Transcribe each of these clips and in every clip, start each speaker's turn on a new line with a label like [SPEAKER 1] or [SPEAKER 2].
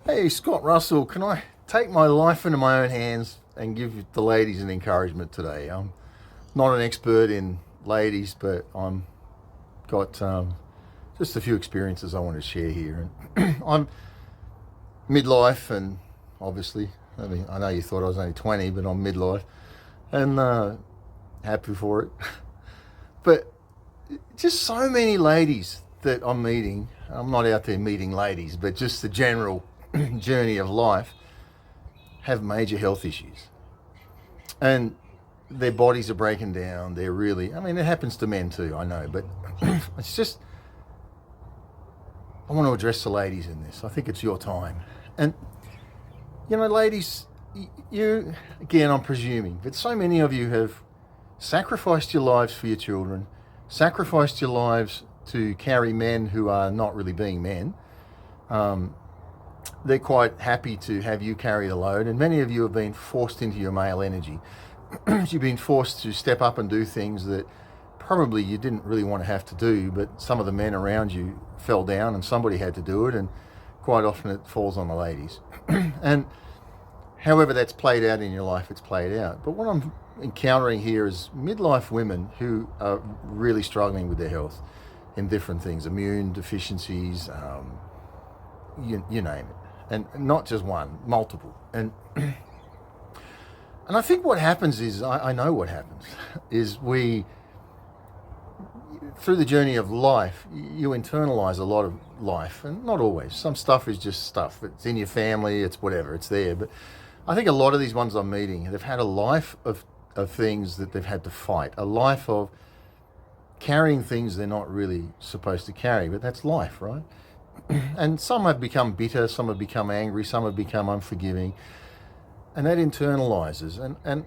[SPEAKER 1] Hey, Scott Russell, can I take my life into my own hands and give the ladies an encouragement today? I'm not an expert in ladies, but I'm got just a few experiences I want to share here. And I'm midlife, and obviously, I know you thought I was only 20, but I'm midlife, and happy for it. But just so many ladies that I'm meeting. I'm not out there meeting ladies, but just the general journey of life have major health issues. And their bodies are breaking down. They're really, it happens to men too, I know, but it's just, I want to address the ladies in this. I think it's your time. And, ladies, you, again, I'm presuming, but so many of you have sacrificed your lives for your children, sacrificed your lives to carry men who are not really being men. They're quite happy to have you carry the load, and many of you have been forced into your male energy. You've been forced to step up and do things that probably you didn't really want to have to do, but some of the men around you fell down and somebody had to do it, and quite often it falls on the ladies. And however that's played out in your life, it's played out. But what I'm encountering here is midlife women who are really struggling with their health in different things, immune deficiencies, you name it. And not just one, multiple. And I think what happens is, I know what happens, is we, through the journey of life, you internalize a lot of life, and not always. Some stuff is just stuff. It's in your family, it's whatever, it's there. But I think a lot of these ones I'm meeting, they've had a life of things that they've had to fight, a life of carrying things they're not really supposed to carry, but that's life, right? And some have become bitter, some have become angry, some have become unforgiving, and that internalizes. And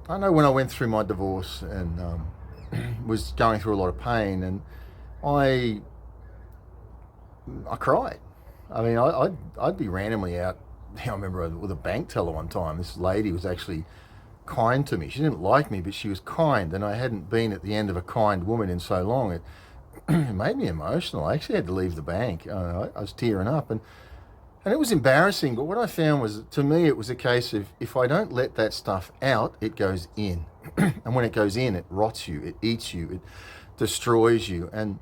[SPEAKER 1] I know when I went through my divorce and was going through a lot of pain, and I cried. I'd be randomly out. I remember with a bank teller one time. This lady was actually kind to me. She didn't like me, but she was kind, and I hadn't been at the end of a kind woman in so long. It made me emotional. I actually had to leave the bank. I was tearing up, and it was embarrassing. But what I found was, to me, it was a case of, if I don't let that stuff out, it goes in. And when it goes in, it rots you, it eats you, it destroys you. And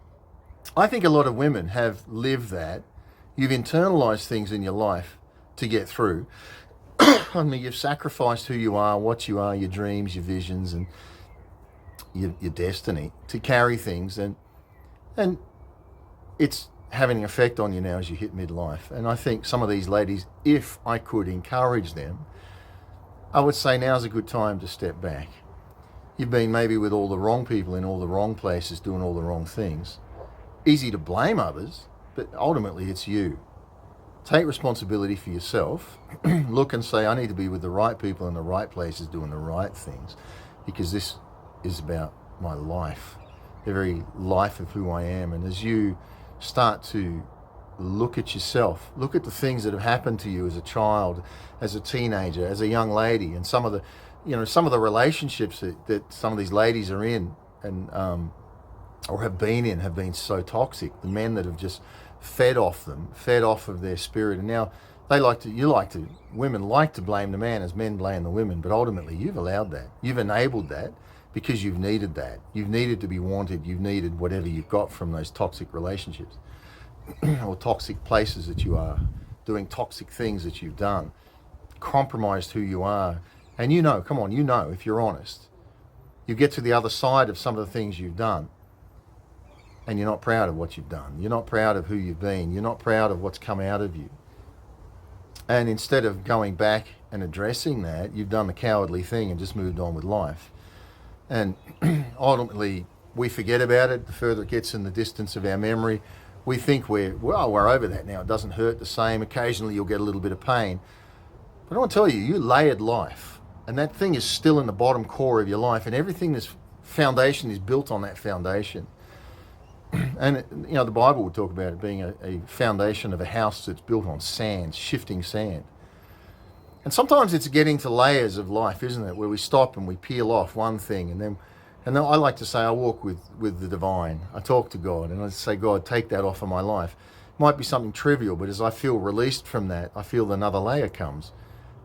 [SPEAKER 1] I think a lot of women have lived that. You've internalized things in your life to get through. You've sacrificed who you are, what you are, your dreams, your visions, and your destiny to carry things. And it's having an effect on you now as you hit midlife. And I think some of these ladies, if I could encourage them, I would say now's a good time to step back. You've been maybe with all the wrong people in all the wrong places doing all the wrong things. Easy to blame others, but ultimately it's you. Take responsibility for yourself. Look and say, I need to be with the right people in the right places doing the right things, because this is about my life, the very life of who I am. And as you start to look at yourself, look at the things that have happened to you as a child, as a teenager, as a young lady, and some of the relationships that some of these ladies are in and or have been so toxic. The men that have just fed off of their spirit, and now women like to blame the man as men blame the women, but ultimately you've allowed that, you've enabled that, because you've needed that. You've needed to be wanted. You've needed whatever you've got from those toxic relationships or toxic places that you are, doing toxic things that you've done, compromised who you are. And if you're honest, you get to the other side of some of the things you've done, and you're not proud of what you've done. You're not proud of who you've been. You're not proud of what's come out of you. And instead of going back and addressing that, you've done the cowardly thing and just moved on with life. And ultimately, we forget about it. The further it gets in the distance of our memory, we think we're over that now. It doesn't hurt the same. Occasionally, you'll get a little bit of pain. But I want to tell you, you layered life. And that thing is still in the bottom core of your life. And everything, this foundation is built on that foundation. And, the Bible would talk about it being a foundation of a house that's built on sand, shifting sand. And sometimes it's getting to layers of life, isn't it, where we stop and we peel off one thing, and then I like to say I walk with the divine. I talk to God, and I say, God, take that off of my life. Might be something trivial, but as I feel released from that, I feel another layer comes.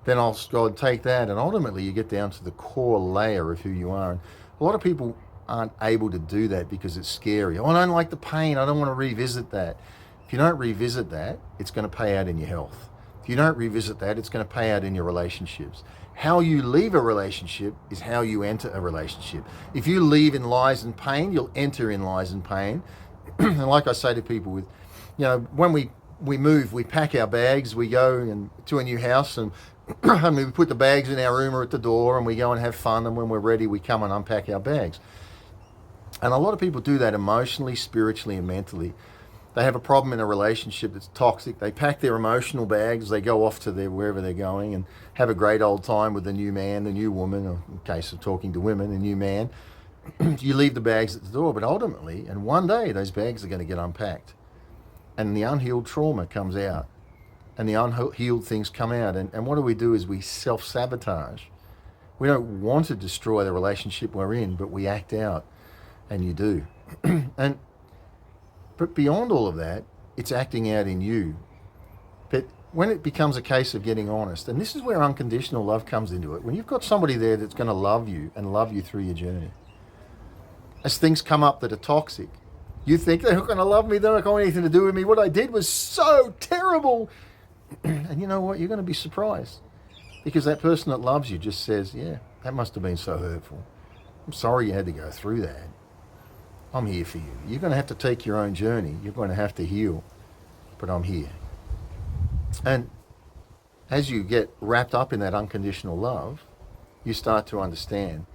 [SPEAKER 1] Then I'll go and take that, and ultimately you get down to the core layer of who you are. And a lot of people aren't able to do that because it's scary. Oh, I don't like the pain. I don't want to revisit that. If you don't revisit that, it's going to pay out in your health. If you don't revisit that, it's going to pay out in your relationships. How you leave a relationship is how you enter a relationship. If you leave in lies and pain, you'll enter in lies and pain. And like I say to people, when we move, we pack our bags, we go to a new house, and we put the bags in our room or at the door, and we go and have fun, and when we're ready, we come and unpack our bags. And a lot of people do that emotionally, spiritually, and mentally. They have a problem in a relationship that's toxic. They pack their emotional bags, they go off to wherever they're going and have a great old time with the new man, the new woman, or in case of talking to women, the new man. You leave the bags at the door, but ultimately, and one day, those bags are going to get unpacked. And the unhealed trauma comes out. And the unhealed things come out. And what do is we self-sabotage. We don't want to destroy the relationship we're in, but we act out. And you do. But beyond all of that, it's acting out in you. But when it becomes a case of getting honest, and this is where unconditional love comes into it, when you've got somebody there that's going to love you and love you through your journey, as things come up that are toxic, you think they're not going to love me, they're not going to have anything to do with me, what I did was so terrible. And you know what? You're going to be surprised. Because that person that loves you just says, yeah, that must have been so hurtful. I'm sorry you had to go through that. I'm here for you. You're going to have to take your own journey. You're going to have to heal. But I'm here. And as you get wrapped up in that unconditional love, you start to understand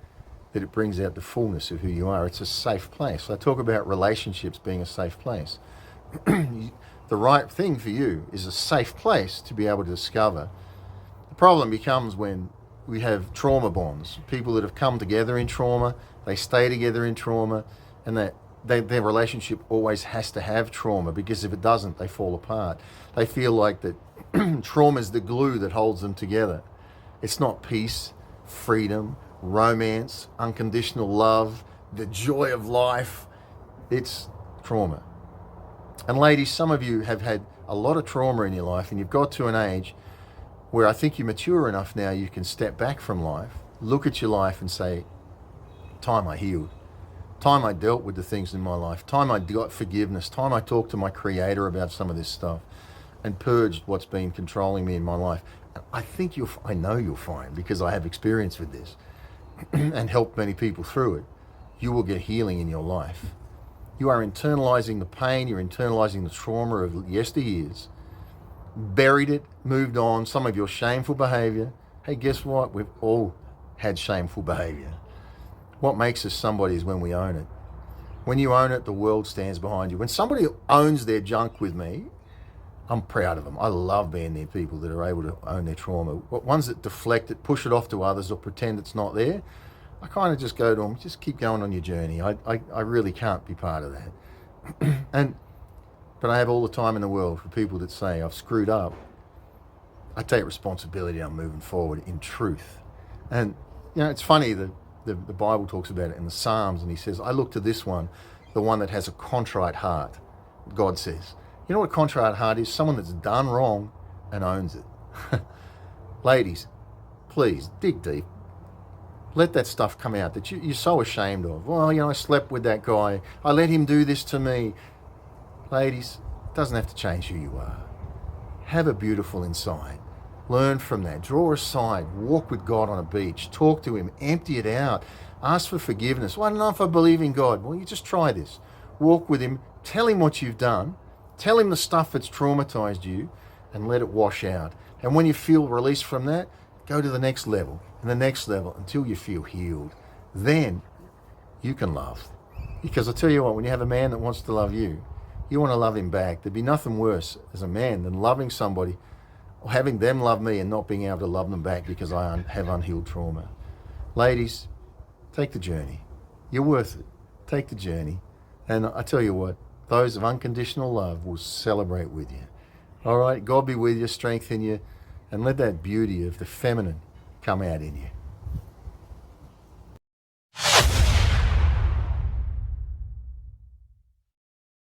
[SPEAKER 1] that it brings out the fullness of who you are. It's a safe place. I talk about relationships being a safe place. The right thing for you is a safe place to be able to discover. The problem becomes when we have trauma bonds. People that have come together in trauma, they stay together in trauma, and that their relationship always has to have trauma, because if it doesn't, they fall apart. They feel like that trauma is the glue that holds them together. It's not peace, freedom, romance, unconditional love, the joy of life. It's trauma. And ladies, some of you have had a lot of trauma in your life, and you've got to an age where I think you're mature enough now you can step back from life, look at your life and say, time I healed, time I dealt with the things in my life, time I got forgiveness, time I talked to my creator about some of this stuff and purged what's been controlling me in my life. And I know you'll find, because I have experience with this and helped many people through it, you will get healing in your life. You are internalizing the pain, you're internalizing the trauma of yesteryears, buried it, moved on, some of your shameful behavior. Hey, guess what? We've all had shameful behavior. What makes us somebody is when we own it. When you own it, the world stands behind you. When somebody owns their junk with me, I'm proud of them. I love being near people that are able to own their trauma. Ones that deflect it, push it off to others, or pretend it's not there, I kind of just go to them, just keep going on your journey. I really can't be part of that. But I have all the time in the world for people that say, I've screwed up. I take responsibility, I'm moving forward in truth. And, it's funny that the Bible talks about it in the Psalms, and he says, I look to this one, the one that has a contrite heart, God says. You know what a contrite heart is? Someone that's done wrong and owns it. Ladies, please, dig deep. Let that stuff come out that you're so ashamed of. Well, I slept with that guy. I let him do this to me. Ladies, it doesn't have to change who you are. Have a beautiful inside. Learn from that. Draw aside. Walk with God on a beach. Talk to him. Empty it out. Ask for forgiveness. Well, I don't know if I believe in God. Well, you just try this. Walk with him. Tell him what you've done. Tell him the stuff that's traumatized you, and let it wash out. And when you feel released from that, go to the next level and the next level until you feel healed. Then you can love. Because I tell you what, when you have a man that wants to love you, you want to love him back. There'd be nothing worse as a man than loving somebody or having them love me and not being able to love them back because I have unhealed trauma. Ladies, take the journey. You're worth it. Take the journey. And I tell you what, those of unconditional love will celebrate with you. All right, God be with you, strengthen you, and let that beauty of the feminine come out in you.